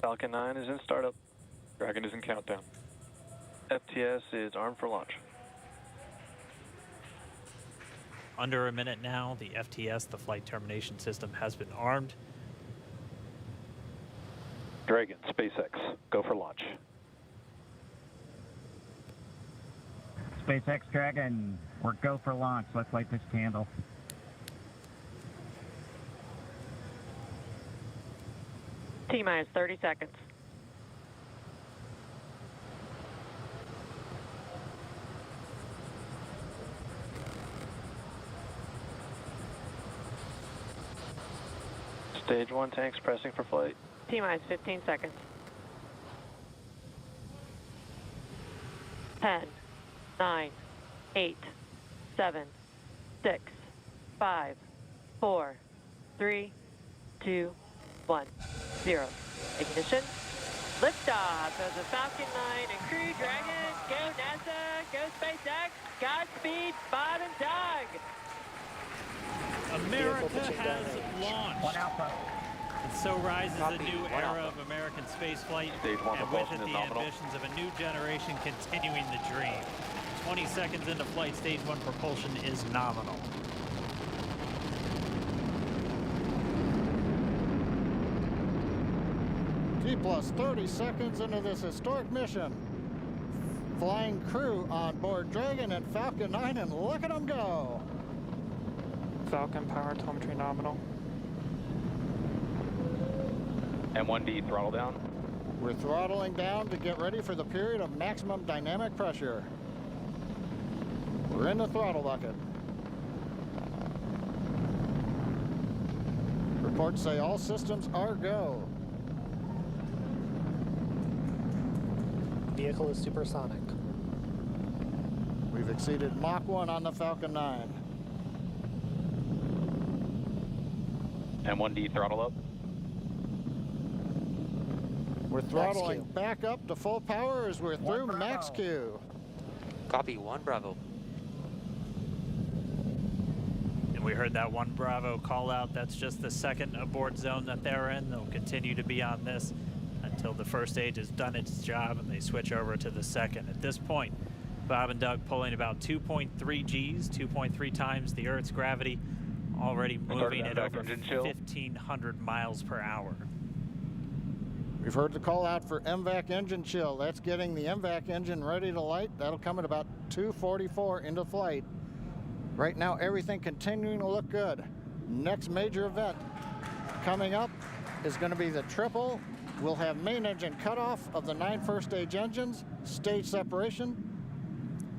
Falcon 9 is in startup. Dragon is in countdown. FTS is armed for launch. Under a minute now, the FTS, the flight termination system, has been armed. Dragon, SpaceX, go for launch. SpaceX Dragon, we're go for launch. Let's light this candle. T-minus 30 seconds. Stage 1 tanks pressing for flight. T-minus 15 seconds. 10, 9, 8, 7, 6, 5, 4, 3, 2, 1, 0. Ignition. Liftoff of the Falcon 9 and Crew Dragon. Go NASA, go SpaceX, Godspeed, Bob and Doug. America has launched. One Alpha. And so rises a new era of American spaceflight, Stage 1 and with propulsion it is the nominal. ambitions of a new generation continuing the dream. 20 seconds into flight, stage 1 propulsion is nominal. T plus 30 seconds into this historic mission. Flying crew on board Dragon and Falcon 9, and look at them go. Falcon power telemetry nominal. M1D throttle down. We're throttling down to get ready for the period of maximum dynamic pressure. We're in the throttle bucket. Reports say all systems are go. Vehicle is supersonic. We've exceeded Mach 1 on the Falcon 9. M1D throttle up. We're throttling back up to full power as we're through max Q. Copy, 1 Bravo. And we heard that 1 Bravo call out. That's just the second abort zone that they're in. They'll continue to be on this until the first stage has done its job and they switch over to the second. At this point, Bob and Doug pulling about 2.3 Gs, 2.3 times the Earth's gravity, already moving at over 1,500 miles per hour. We've heard the call out for MVAC engine chill. That's getting the MVAC engine ready to light. That'll come at about 2:44 into flight. Right now, everything continuing to look good. Next major event coming up is going to be the triple. We'll have main engine cutoff of the 9 first stage engines, stage separation,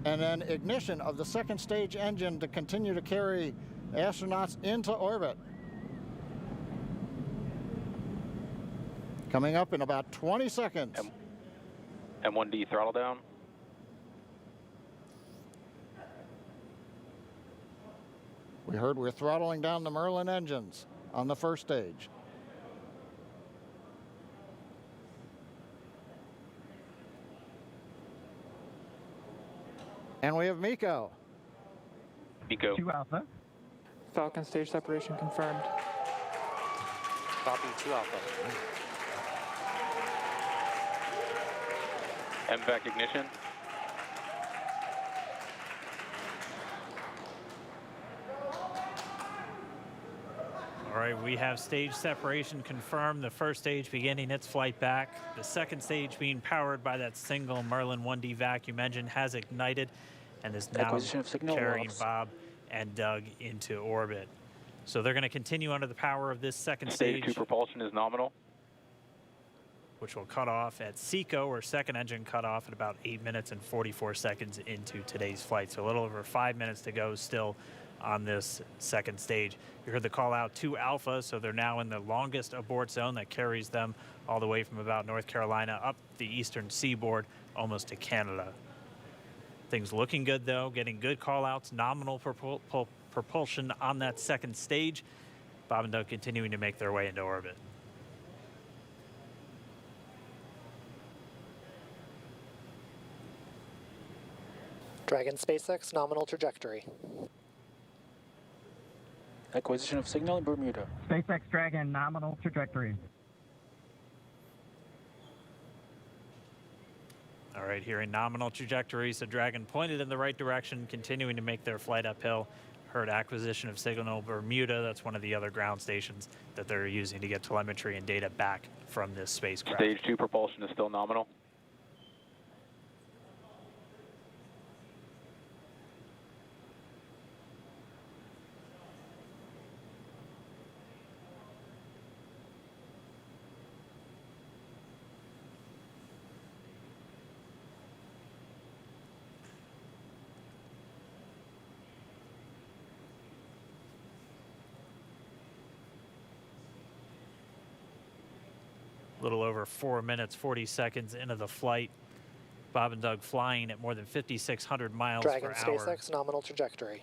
and then ignition of the second stage engine to continue to carry astronauts into orbit. Coming up in about 20 seconds. M1D throttle down. We heard we're throttling down the Merlin engines on the first stage. And we have MECO. MECO. 2 Alpha. Falcon stage separation confirmed. Copy, 2 Alpha. MVAC ignition. All right, we have stage separation confirmed. The first stage beginning its flight back. The second stage being powered by that single Merlin 1D vacuum engine has ignited and is now carrying Bob and Doug into orbit. So they're going to continue under the power of this second stage. Stage 2 propulsion is nominal. Which will cut off at SECO, or second engine cut off, at about 8 minutes and 44 seconds into today's flight. So a little over 5 minutes to go still on this second stage. You heard the call out to Alpha, so they're now in the longest abort zone that carries them all the way from about North Carolina up the eastern seaboard, almost to Canada. Things looking good though, getting good call outs, nominal propulsion on that second stage. Bob and Doug continuing to make their way into orbit. Dragon SpaceX nominal trajectory. Acquisition of signal in Bermuda. SpaceX Dragon nominal trajectory. All right, hearing nominal trajectory, so Dragon pointed in the right direction, continuing to make their flight uphill. Heard acquisition of signal Bermuda. That's one of the other ground stations that they're using to get telemetry and data back from this spacecraft. Stage 2 propulsion is still nominal. A little over 4 minutes, 40 seconds into the flight. Bob and Doug flying at more than 5,600 miles Dragon per hour. SpaceX nominal trajectory.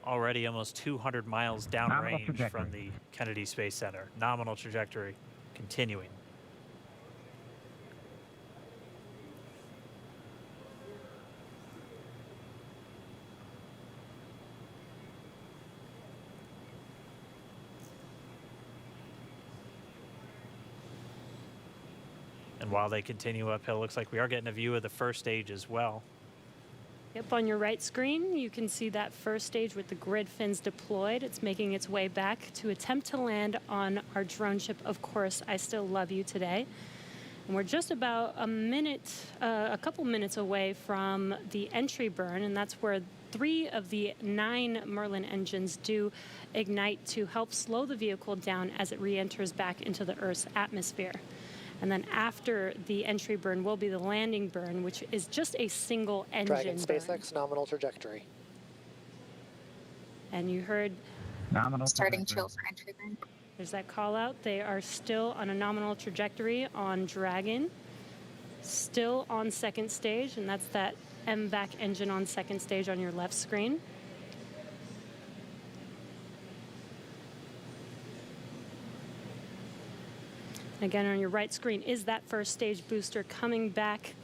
Already almost 200 miles Nominal downrange trajectory. from the Kennedy Space Center. Nominal trajectory continuing. And while they continue uphill, looks like we are getting a view of the first stage as well. Yep, on your right screen, you can see that first stage with the grid fins deployed. It's making its way back to attempt to land on our drone ship, Of Course, I Still Love You today. And we're just about a couple minutes away from the entry burn, and that's where 3 of the 9 Merlin engines do ignite to help slow the vehicle down as it re-enters back into the Earth's atmosphere. And then after the entry burn will be the landing burn, which is just a single engine Dragon burn. SpaceX nominal trajectory. And you heard Nominal Starting trajectory. chill for entry burn. there's that call out. They are still on a nominal trajectory on Dragon, still on second stage, and that's that MVAC engine on second stage on your left screen. Again, on your right screen is that first stage booster coming back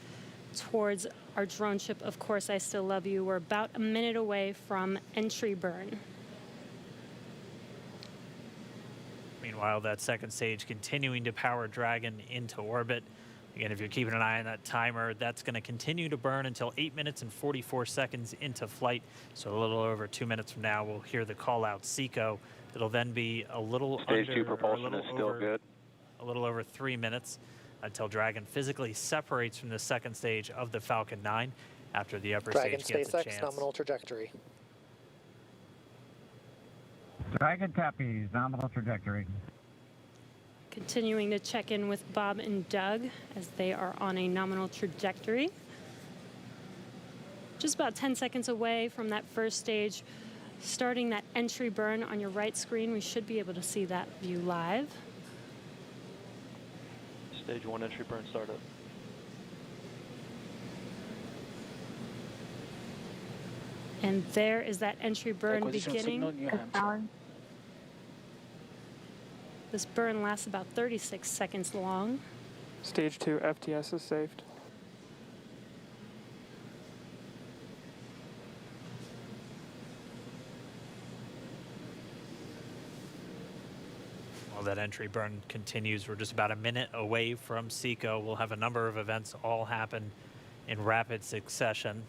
towards our drone ship, Of Course, I Still Love You. We're about a minute away from entry burn. Meanwhile, that second stage continuing to power Dragon into orbit. Again, if you're keeping an eye on that timer, that's going to continue to burn until 8 minutes and 44 seconds into flight. So a little over 2 minutes from now, we'll hear the call out SECO. It'll then be a little Stage 2 under, or a propulsion little is still over, good. a little over 3 minutes until Dragon physically separates from the second stage of the Falcon 9 after the upper Dragon stage gets a SpaceX chance. nominal trajectory. Dragon copies. Nominal trajectory. Continuing to check in with Bob and Doug as they are on a nominal trajectory. Just about 10 seconds away from that first stage, starting that entry burn on your right screen. We should be able to see that view live. Stage 1 entry burn startup. And there is that entry burn beginning. Power. This burn lasts about 36 seconds long. Stage 2 FTS is saved. While that entry burn continues, we're just about a minute away from SECO. We'll have a number of events all happen in rapid succession.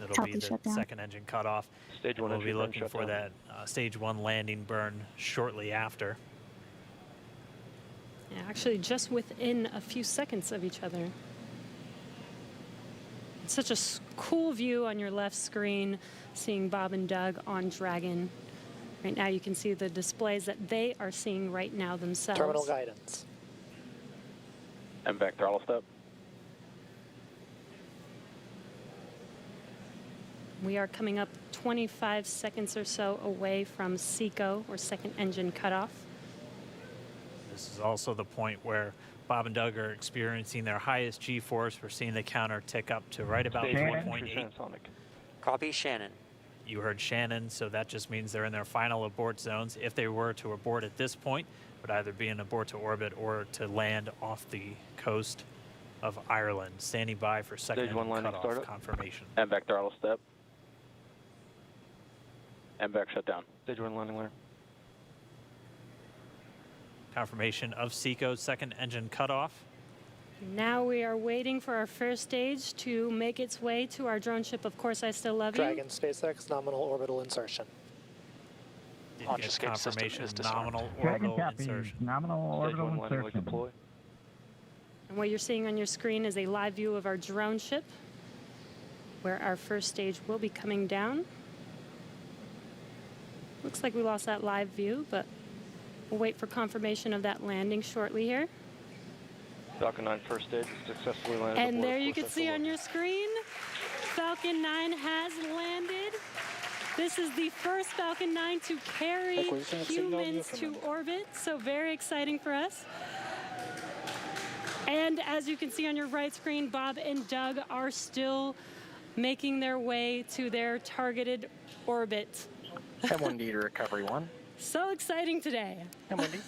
It'll Copy, be the shutdown. second engine cutoff. Stage 1 We'll entry be burn looking shut for down. that stage 1 landing burn shortly after. Yeah, actually, just within a few seconds of each other. It's such a cool view on your left screen, seeing Bob and Doug on Dragon. Right now, you can see the displays that they are seeing right now themselves. Terminal guidance. MVAC throttle step. We are coming up 25 seconds or so away from SECO, or second engine cutoff. This is also the point where Bob and Doug are experiencing their highest G-force. We're seeing the counter tick up to right about Stage 1 Shannon. entry 1.8. transonic. Copy Shannon. You heard Shannon, so that just means they're in their final abort zones. If they were to abort at this point, it would either be an abort to orbit or to land off the coast of Ireland. Standing by for second Stage 1 engine landing cutoff startup. confirmation. MVAC throttle step. MVAC shut down. Stage 1 landing layer. Confirmation of SECO's second engine cutoff. Now we are waiting for our first stage to make its way to our drone ship. Of course, I still love you. Dragon SpaceX nominal orbital insertion. Didn't Launch get escape system confirmation. is disarmed. Nominal Dragon orbital copy. insertion. Nominal Stage orbital 1 landing leg insertion. deploy. And what you're seeing on your screen is a live view of our drone ship, where our first stage will be coming down. Looks like we lost that live view, but we'll wait for confirmation of that landing shortly here. Falcon 9 first stage is successfully landed. And aboard there you Force can see on SLR. your screen, Falcon 9 has landed. This is the first Falcon 9 to carry Acquisition of signal humans to Newfoundland. orbit, so very exciting for us. And as you can see on your right screen, Bob and Doug are still making their way to their targeted orbit. M1D to recovery 1. So exciting today. M1D.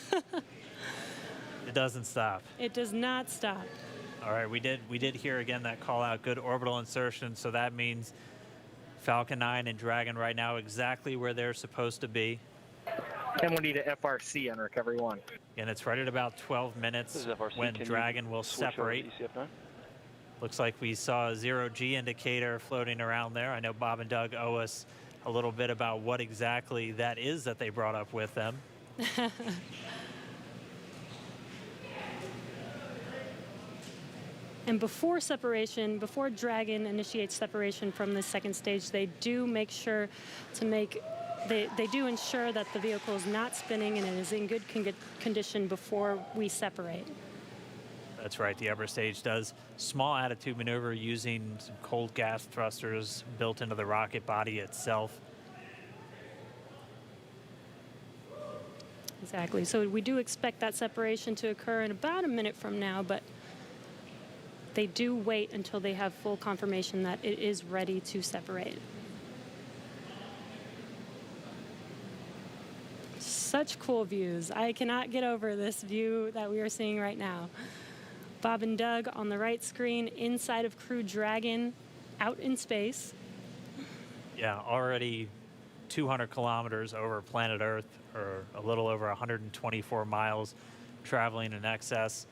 It doesn't stop. It does not stop. All right, we did hear again that call out, good orbital insertion, so that means Falcon 9 and Dragon right now exactly where they're supposed to be. M1D to FRC on recovery 1. And it's right at about 12 This minutes is FRC. when Can you Dragon will switch over to separate. ECF9? Looks like we saw a 0G indicator floating around there. I know Bob and Doug owe us a little bit about what exactly that is that they brought up with them. And before separation, before Dragon initiates separation from the second stage, they do make sure to make, they do ensure that the vehicle is not spinning and it is in good condition before we separate. That's right, the upper stage does small attitude maneuver using some cold gas thrusters built into the rocket body itself. Exactly. So we do expect that separation to occur in about a minute from now, but they do wait until they have full confirmation that it is ready to separate. Such cool views. I cannot get over this view that we are seeing right now. Bob and Doug on the right screen, inside of Crew Dragon, out in space. Yeah, already 200 kilometers over planet Earth, or a little over 124 miles, traveling in excess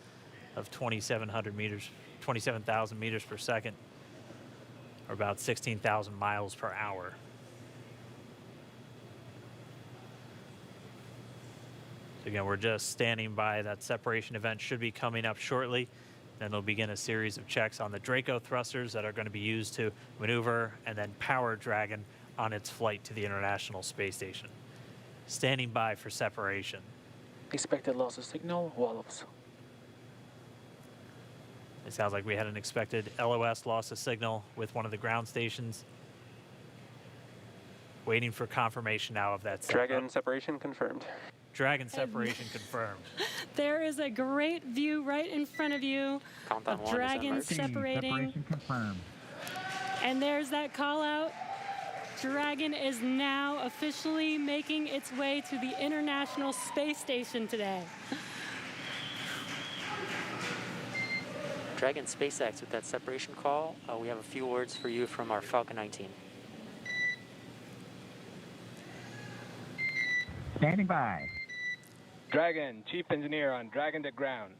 of 2,700 meters, 27,000 meters per second, or about 16,000 miles per hour. So again, we're just standing by. That separation event should be coming up shortly. Then they'll begin a series of checks on the Draco thrusters that are going to be used to maneuver and then power Dragon on its flight to the International Space Station. Standing by for separation. Expected loss of signal, Wallops. It sounds like we had an expected LOS loss of signal with one of the ground stations. Waiting for confirmation now of that setup. Dragon separation confirmed. Dragon separation confirmed. There is a great view right in front of you Countdown of 1 is Dragon emerged. separating. Separation confirmed. And there's that call out. Dragon is now officially making its way to the International Space Station today. Dragon SpaceX with that separation call. We have a few words for you from our Falcon 9 team. Standing by. Dragon, Chief Engineer on Dragon to Ground.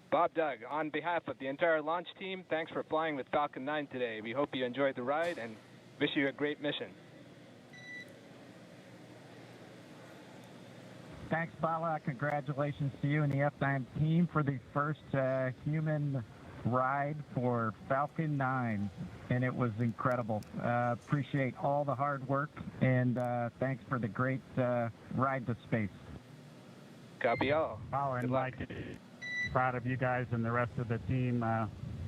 Bob Doug, on behalf of the entire launch team, thanks for flying with Falcon 9 today. We hope you enjoyed the ride and wish you a great mission. Thanks, Bala. Congratulations to you and the F9 team for the first human ride for Falcon 9, and it was incredible. Appreciate all the hard work, and thanks for the great ride to space. Copy all. Bala and Good luck. Mike, proud of you guys and the rest of the team.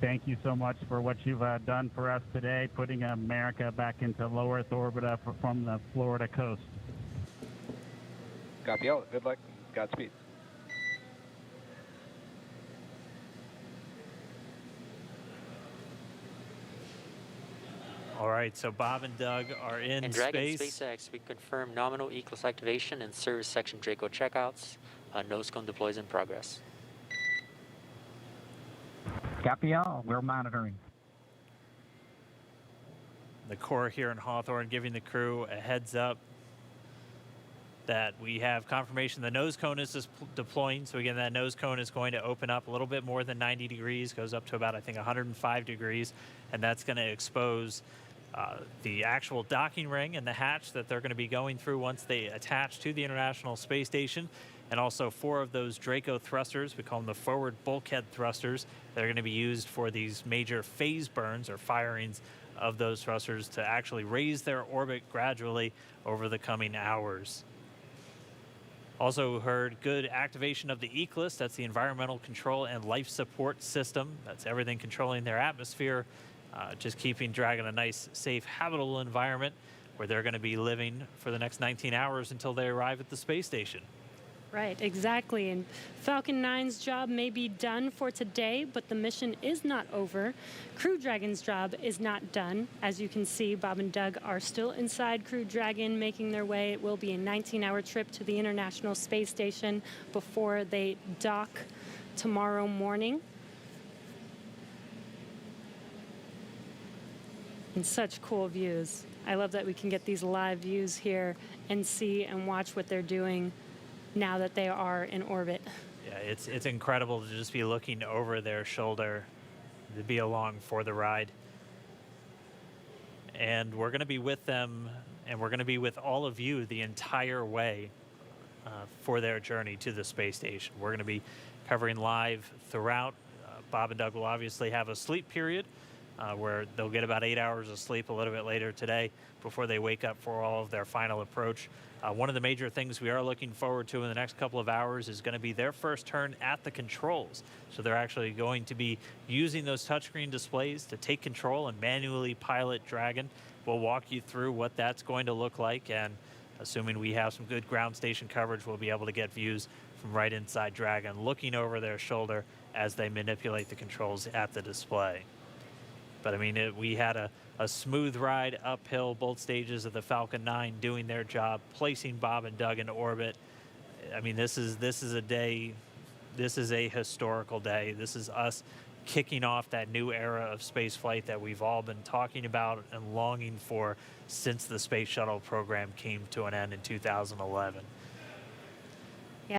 Thank you so much for what you've done for us today, putting America back into low Earth orbit from the Florida coast. Copy all. Good luck. Godspeed. All right, so Bob and Doug are in And Dragon space. SpaceX, we confirm nominal ECLS activation and service section Draco checkouts. Nose cone deploys in progress. Copy all. We're monitoring. The Corps here in Hawthorne giving the crew a heads up that we have confirmation the nose cone is deploying. So again, that nose cone is going to open up a little bit more than 90 degrees, goes up to about, I think, 105 degrees, and that's going to expose the actual docking ring and the hatch that they're going to be going through once they attach to the International Space Station, and also 4 of those Draco thrusters, we call them the forward bulkhead thrusters, that are going to be used for these major phase burns or firings of those thrusters to actually raise their orbit gradually over the coming hours. Also heard good activation of the ECLSS, that's the Environmental Control and Life Support System. That's everything controlling their atmosphere, just keeping Dragon a nice, safe, habitable environment where they're going to be living for the next 19 hours until they arrive at the space station. Right, exactly. And Falcon 9's job may be done for today, but the mission is not over. Crew Dragon's job is not done. As you can see, Bob and Doug are still inside Crew Dragon, making their way. It will be a 19-hour trip to the International Space Station before they dock tomorrow morning. And such cool views. I love that we can get these live views here and see and watch what they're doing now that they are in orbit. Yeah, it's incredible to just be looking over their shoulder, to be along for the ride. And we're going to be with them, and we're going to be with all of you the entire way for their journey to the space station. We're going to be covering live throughout. Bob and Doug will obviously have a sleep period where they'll get about 8 hours of sleep a little bit later today before they wake up for all of their final approach. One of the major things we are looking forward to in the next couple of hours is going to be their first turn at the controls. So they're actually going to be using those touchscreen displays to take control and manually pilot Dragon. We'll walk you through what that's going to look like, and assuming we have some good ground station coverage, we'll be able to get views from right inside Dragon, looking over their shoulder as they manipulate the controls at the display. But I mean, we had a smooth ride uphill, both stages of the Falcon 9 doing their job, placing Bob and Doug in orbit. I mean, this is a day, this is a historical day. This is us kicking off that new era of space flight that we've all been talking about and longing for since the Space Shuttle program came to an end in 2011.